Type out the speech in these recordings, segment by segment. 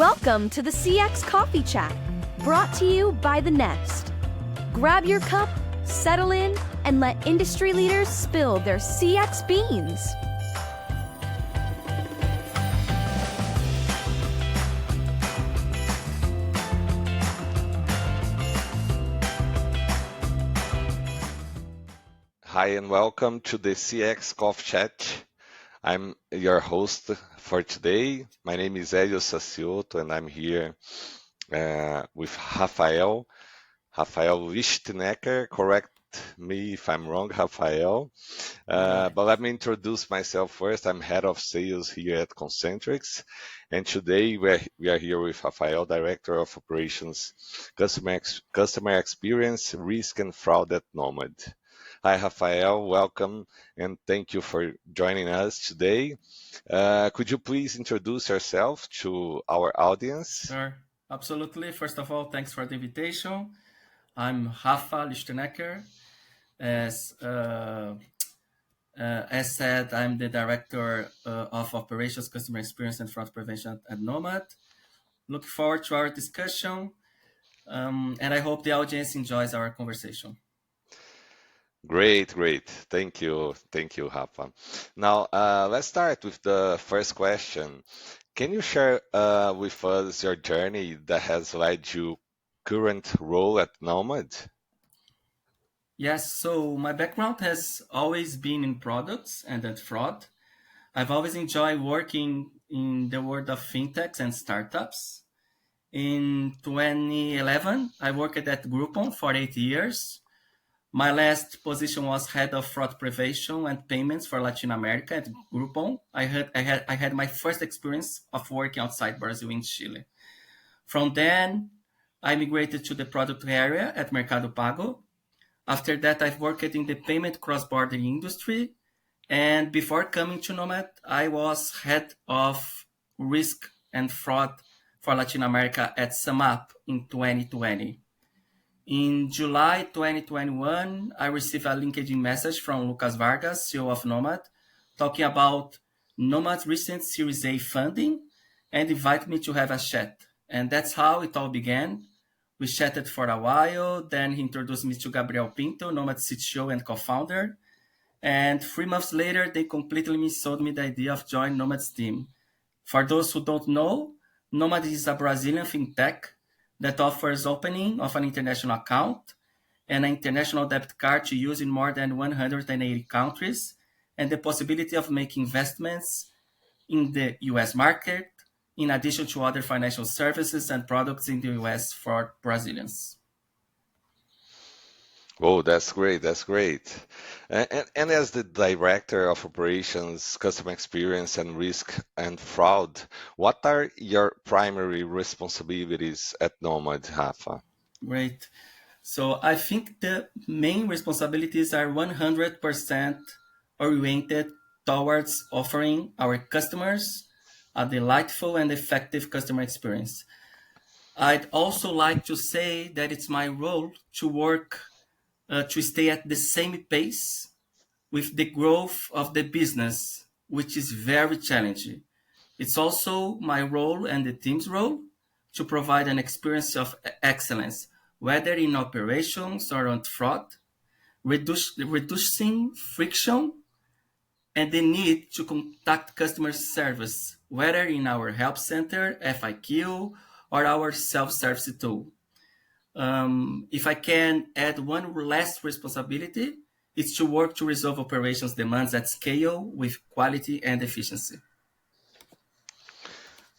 Welcome to the CX Coffee Chat, brought to you by The Nest. Grab your cup, settle in, and let industry leaders spill their CX beans. Hi and welcome to the CX Coffee Chat. I'm your host for today. My name is Helio Sassioto and I'm here with Rafael Lichtenecker. Correct me if I'm wrong, Rafael. But let me introduce myself first. I'm head of sales here at Concentrix. And today we are here with Rafael, Director of Operations, Customer Experience, Risk and Fraud at Nomad. Hi, Rafael. Welcome, and thank you for joining us today. Could you please introduce yourself to our audience? Sure, absolutely. First of all, thanks for the invitation. I'm Rafa Lichtenecker. As said, I'm the Director of Operations, Customer Experience, and Fraud Prevention at Nomad. Looking forward to our discussion, and I hope the audience enjoys our conversation. Great. Thank you, Rafa. Now, let's start with the first question. Can you share with us your journey that has led you current role at Nomad? Yes, so my background has always been in products and at fraud. I've always enjoyed working in the world of fintechs and startups. In 2011, I worked at Groupon for 8 years. My last position was head of fraud prevention and payments for Latin America at Groupon. I had my first experience of working outside Brazil in Chile. From then, I migrated to the product area at Mercado Pago. After that, I've worked in the payment cross-border industry. And before coming to Nomad, I was head of risk and fraud for Latin America at SumUp in 2020. In July 2021, I received a LinkedIn message from Lucas Vargas, CEO of Nomad, talking about Nomad's recent Series A funding and invited me to have a chat. And that's how it all began. We chatted for a while, then he introduced me to Gabriel Pinto, Nomad's CTO and co-founder. And 3 months later, they completely missold me the idea of joining Nomad's team. For those who don't know, Nomad is a Brazilian fintech that offers opening of an international account and an international debit card to use in more than 180 countries, and the possibility of making investments in the US market, in addition to other financial services and products in the US for Brazilians. Oh, that's great. And as the Director of Operations, Customer Experience, and Risk and Fraud, what are your primary responsibilities at Nomad, Rafa? Great. So I think the main responsibilities are 100% oriented towards offering our customers a delightful and effective customer experience. I'd also like to say that it's my role to work to stay at the same pace with the growth of the business, which is very challenging. It's also my role and the team's role to provide an experience of excellence, whether in operations or on fraud, reducing friction and the need to contact customer service, whether in our help center, FIQ, or our self-service tool. If I can add one last responsibility, it's to work to resolve operations demands at scale with quality and efficiency.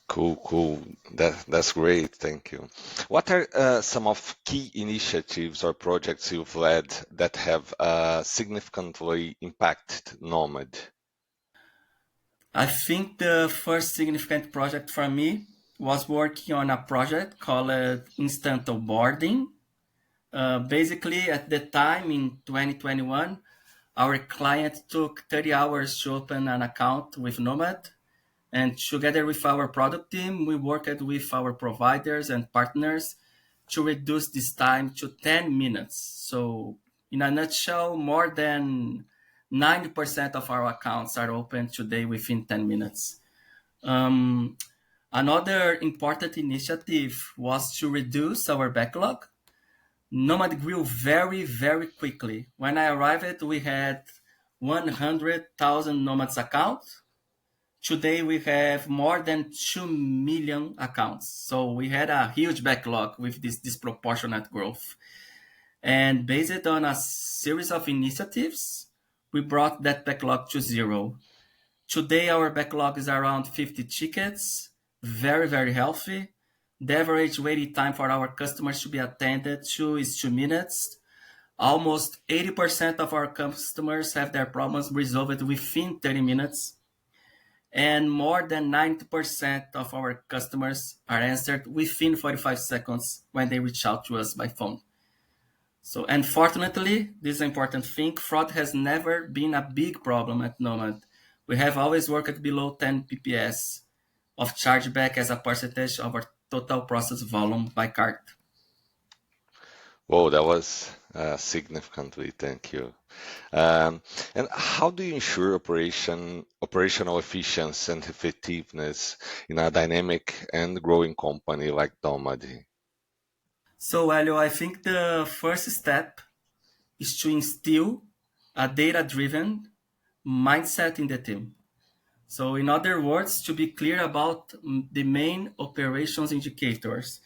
Cool. That's great. Thank you. What are some of key initiatives or projects you've led that have significantly impacted Nomad? I think the first significant project for me was working on a project called Instant Onboarding. Basically, at the time in 2021, our client took 30 hours to open an account with Nomad. And together with our product team, we worked with our providers and partners to reduce this time to 10 minutes. So in a nutshell, more than 90% of our accounts are open today within 10 minutes. Another important initiative was to reduce our backlog. Nomad grew very, very quickly. When I arrived, we had 100,000 Nomads accounts. Today, we have more than 2 million accounts. So we had a huge backlog with this disproportionate growth. And based on a series of initiatives, we brought that backlog to zero. Today, our backlog is around 50 tickets, very, very healthy. The average waiting time for our customers to be attended to is 2 minutes. Almost 80% of our customers have their problems resolved within 30 minutes. And more than 90% of our customers are answered within 45 seconds when they reach out to us by phone. So, unfortunately, this is an important thing. Fraud has never been a big problem at Nomad. We have always worked below 10 PPS of chargeback as a percentage of our total process volume by card. Whoa, that was significantly. Thank you. And how do you ensure operational efficiency and effectiveness in a dynamic and growing company like Nomad? So, Helio, I think the first step is to instill a data-driven mindset in the team. So, in other words, to be clear about the main operations indicators.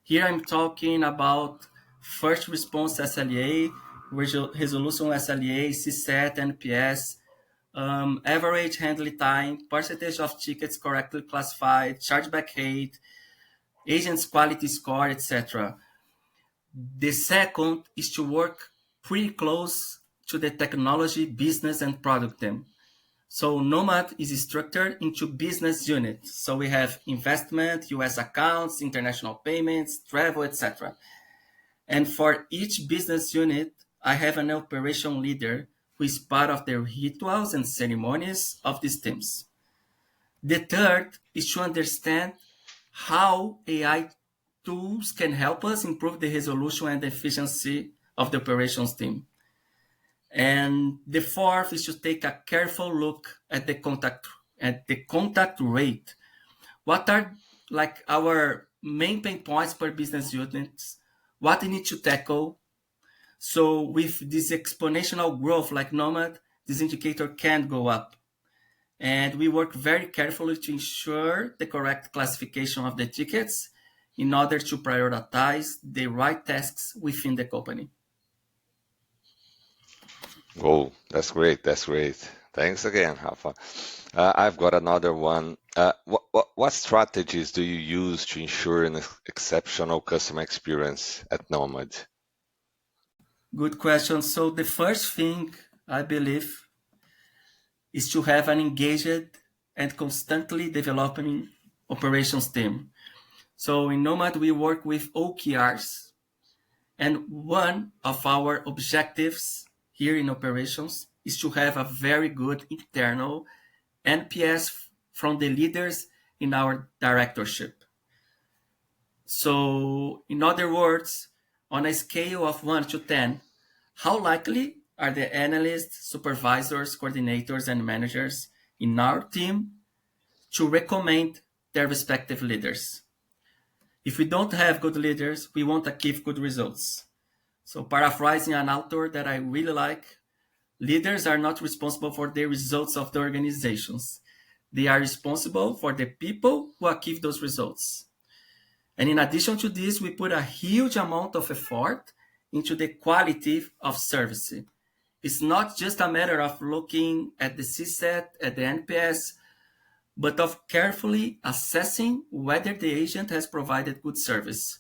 Here I'm talking about first response SLA, resolution SLA, CSAT, NPS, average handling time, percentage of tickets correctly classified, chargeback rate, agents quality score, etc. The second is to work pretty close to the technology, business, and product team. So Nomad is structured into business units. So we have investment, US accounts, international payments, travel, etc. And for each business unit, I have an operation leader who is part of the rituals and ceremonies of these teams. The third is to understand how AI tools can help us improve the resolution and efficiency of the operations team. And the fourth is to take a careful look at the contact rate. What are like our main pain points per business units? What we need to tackle? So with this exponential growth like Nomad, this indicator can go up. And we work very carefully to ensure the correct classification of the tickets in order to prioritize the right tasks within the company. Oh, that's great. That's great. Thanks again, Rafa. I've got another one. What strategies do you use to ensure an exceptional customer experience at Nomad? Good question. So the first thing I believe is to have an engaged and constantly developing operations team. So in Nomad, we work with OKRs. And one of our objectives here in operations is to have a very good internal NPS from the leaders in our directorship. So, in other words, on a scale of 1 to 10, how likely are the analysts, supervisors, coordinators, and managers in our team to recommend their respective leaders? If we don't have good leaders, we won't achieve good results. So paraphrasing an author that I really like, leaders are not responsible for the results of the organizations. They are responsible for the people who achieve those results. And in addition to this, we put a huge amount of effort into the quality of service. It's not just a matter of looking at the CSAT, at the NPS, but of carefully assessing whether the agent has provided good service.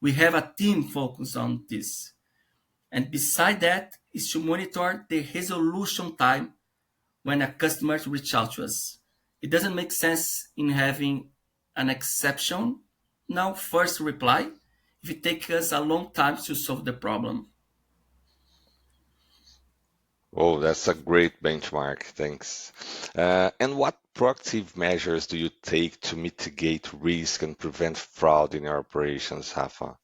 We have a team focused on this. And beside that is to monitor the resolution time when a customer reaches out to us. It doesn't make sense in having an exception now first reply if it takes us a long time to solve the problem. Oh, that's a great benchmark. Thanks. And what proactive measures do you take to mitigate risk and prevent fraud in your operations, Rafa?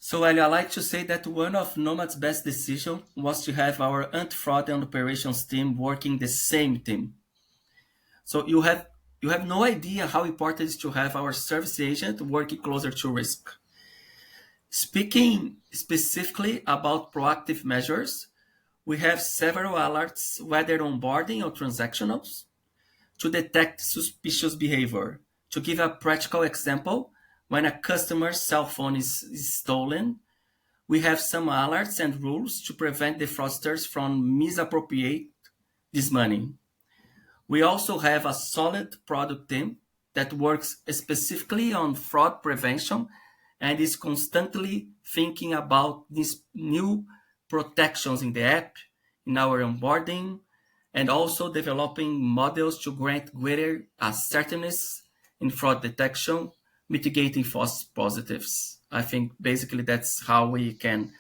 So I like to say that one of Nomad's best decisions was to have our anti-fraud and operations team working the same team. So you have you have no idea how important it is to have our service agent working closer to risk. Speaking specifically about proactive measures, we have several alerts, whether onboarding or transactionals, to detect suspicious behavior. To give a practical example, when a customer's cell phone is stolen, we have some alerts and rules to prevent the fraudsters from misappropriate this money. We also have a solid product team that works specifically on fraud prevention and is constantly thinking about these new protections in the app, in our onboarding, and also developing models to grant greater assertiveness in fraud detection, mitigating false positives. I think basically that's how we can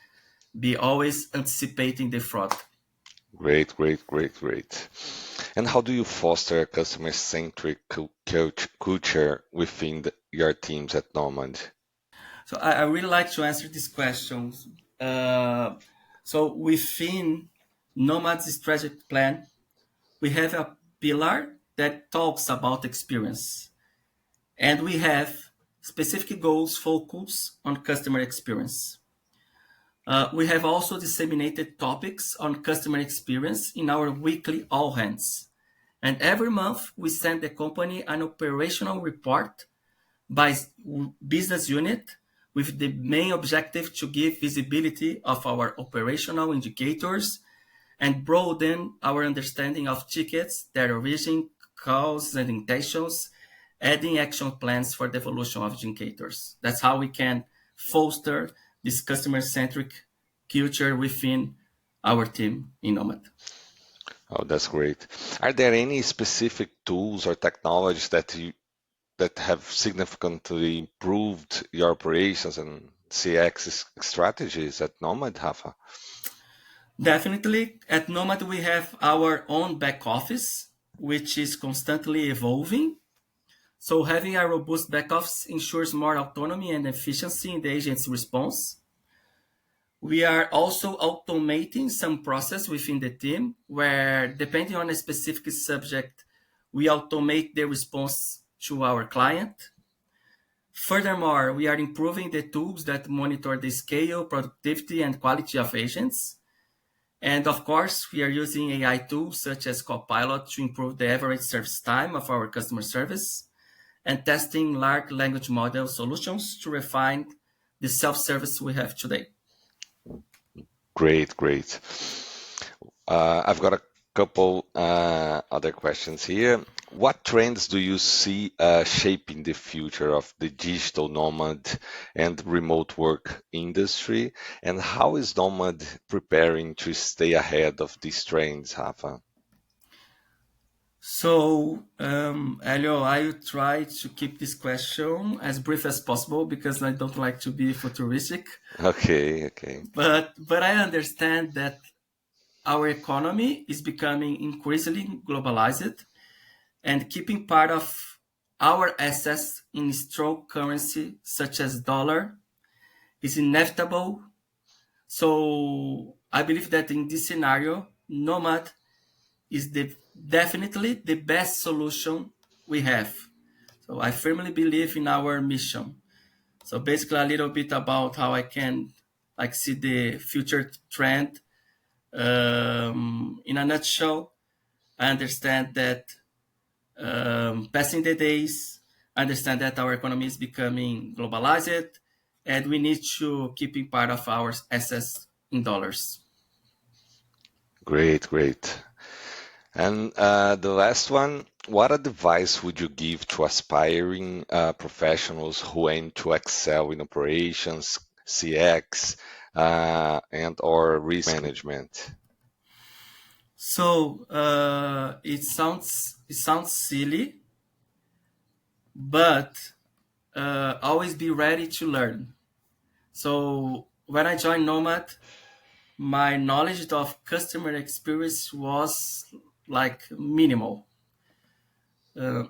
be always anticipating the fraud. Great, great, great, great. And how do you foster a customer-centric culture within your teams at Nomad? So I really like to answer these questions. So within Nomad's strategic plan, we have a pillar that talks about experience, and we have specific goals focused on customer experience. We have also disseminated topics on customer experience in our weekly all hands. And every month, we send the company an operational report by business unit with the main objective to give visibility of our operational indicators and broaden our understanding of tickets, their origin, cause, and intentions, adding action plans for the evolution of indicators. That's how we can foster this customer-centric culture within our team in Nomad. Oh, that's great. Are there any specific tools or technologies that have significantly improved your operations and CX strategies at Nomad, Rafa? Definitely. At Nomad, we have our own back office, which is constantly evolving. So having a robust back office ensures more autonomy and efficiency in the agent's response. We are also automating some process within the team where, depending on a specific subject, we automate the response to our client. Furthermore, we are improving the tools that monitor the scale, productivity, and quality of agents. And of course, we are using AI tools such as Copilot to improve the average service time of our customer service and testing large language model solutions to refine the self-service we have today. Great, great. I've got a couple other questions here. What trends do you see shaping the future of the digital nomad and remote work industry? And how is Nomad preparing to stay ahead of these trends, Rafa? So, Helio, I will try to keep this question as brief as possible because I don't like to be futuristic. Okay, okay. But I understand that our economy is becoming increasingly globalized, and keeping part of our assets in strong currency such as dollar is inevitable. So I believe that in this scenario, Nomad is definitely the best solution we have. So I firmly believe in our mission. So basically a little bit about how I can see the future trend. In a nutshell, I understand that passing the days, I understand that our economy is becoming globalized and we need to keep in part of our assets in dollars. Great, great. And the last one, what advice would you give to aspiring professionals who aim to excel in operations, CX, and or risk management? So it sounds silly, but always be ready to learn. So when I joined Nomad, my knowledge of customer experience was like minimal.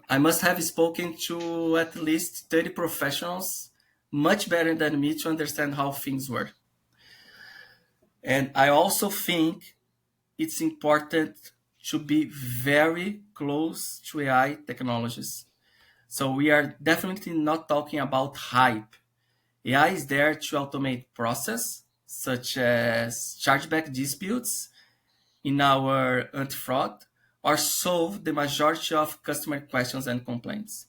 I must have spoken to at least 30 professionals, much better than me, to understand how things were. And I also think it's important to be very close to AI technologies. So we are definitely not talking about hype. AI is there to automate process such as chargeback disputes in our anti-fraud or solve the majority of customer questions and complaints.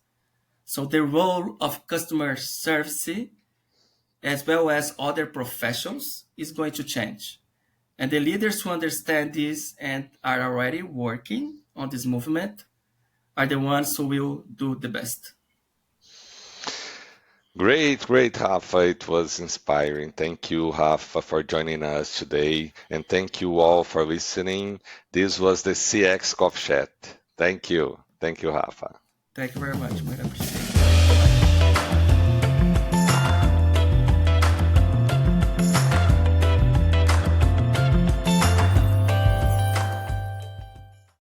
So the role of customer service as well as other professions is going to change. And the leaders who understand this and are already working on this movement are the ones who will do the best. Great, great, Rafa. It was inspiring. Thank you, Rafa, for joining us today. And thank you all for listening. This was the CX Coffee Chat. Thank you. Thank you, Rafa. Thank you very much. Much appreciated.